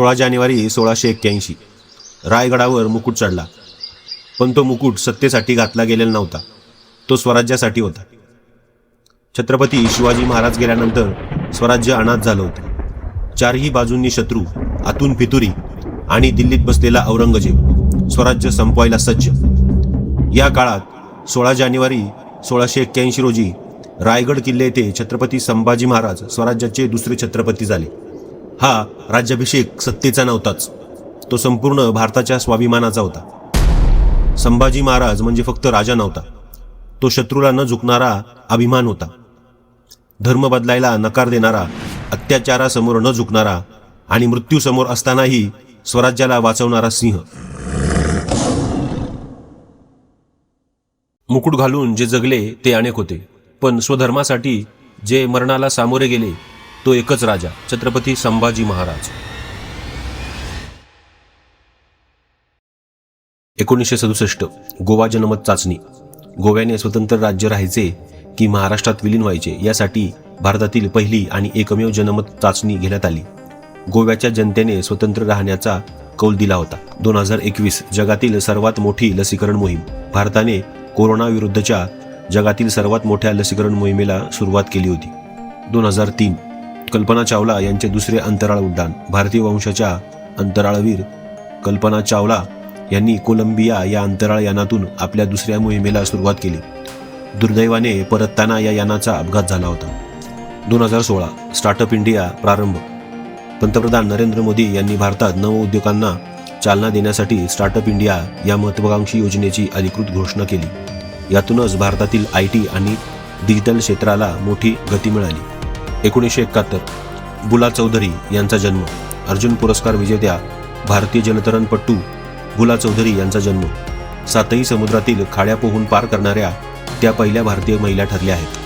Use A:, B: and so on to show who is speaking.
A: 16 जानेवारी 1681 रायगडावर मुकुट चढला. पण तो मुकुट सत्तेसाठी घातला गेलेला नव्हता, तो स्वराज्यासाठी होता. छत्रपती शिवाजी महाराज गेल्यानंतर स्वराज्य अनाथ झालं होतं. चारही बाजूंनी शत्रू, आतून फितुरी आणि दिल्लीत बसलेला औरंगजेब स्वराज्य संपवायला सज्ज. या काळात 16 जानेवारी 1681 रोजी रायगड किल्ले येथे छत्रपती संभाजी महाराज स्वराज्याचे दुसरे छत्रपती झाले. हा राज्याभिषेक सत्तेचा नव्हताच, तो संपूर्ण भारताच्या स्वाभिमानाचा होता. संभाजी महाराज म्हणजे फक्त राजा नव्हता, तो शत्रूला न झुकणारा अभिमान होता. धर्म बदलायला नकार देणारा, अत्याचारासमोर न झुकणारा आणि मृत्यूसमोर असतानाही स्वराज्याला वाचवणारा सिंह. मुकुट घालून जे जगले ते अनेक होते, पण स्वधर्मासाठी जे मरणाला सामोरे गेले तो एकच राजा, छत्रपती संभाजी महाराज. 1967 गोवा जनमत चाचणी. गोव्याने स्वतंत्र राज्य राहायचे की महाराष्ट्रात विलीन व्हायचे यासाठी भारतातील पहिली आणि एकमेव जनमत चाचणी घेण्यात आली. गोव्याच्या जनतेने स्वतंत्र राहण्याचा कौल दिला होता. 2021 जगातील सर्वात मोठी लसीकरण मोहीम. भारताने कोरोना विरुद्धच्या जगातील सर्वात मोठ्या लसीकरण मोहिमेला सुरुवात केली होती. 2003 कल्पना चावला यांचे दुसरे अंतराळ उड्डाण. भारतीय वंशाच्या अंतराळवीर कल्पना चावला यांनी कोलंबिया या अंतराळ यानातून आपल्या दुसऱ्या मोहिमेला सुरुवात केली. दुर्दैवाने परतताना या यानाचा अपघात झाला होता. 2016 स्टार्टअप इंडिया प्रारंभ. पंतप्रधान नरेंद्र मोदी यांनी भारतात नवउद्योगांना चालना देण्यासाठी स्टार्टअप इंडिया या महत्त्वाकांक्षी योजनेची अधिकृत घोषणा केली. यातूनच भारतातील IT आणि डिजिटल क्षेत्राला मोठी गती मिळाली. 1971 बुला चौधरी यांचा जन्म. अर्जुन पुरस्कार विजेत्या भारतीय जलतरणपटू बुला चौधरी यांचा जन्म. 7ही समुद्रातील खाड्या पोहून पार करणाऱ्या त्या पहिल्या भारतीय महिला ठरल्या आहेत.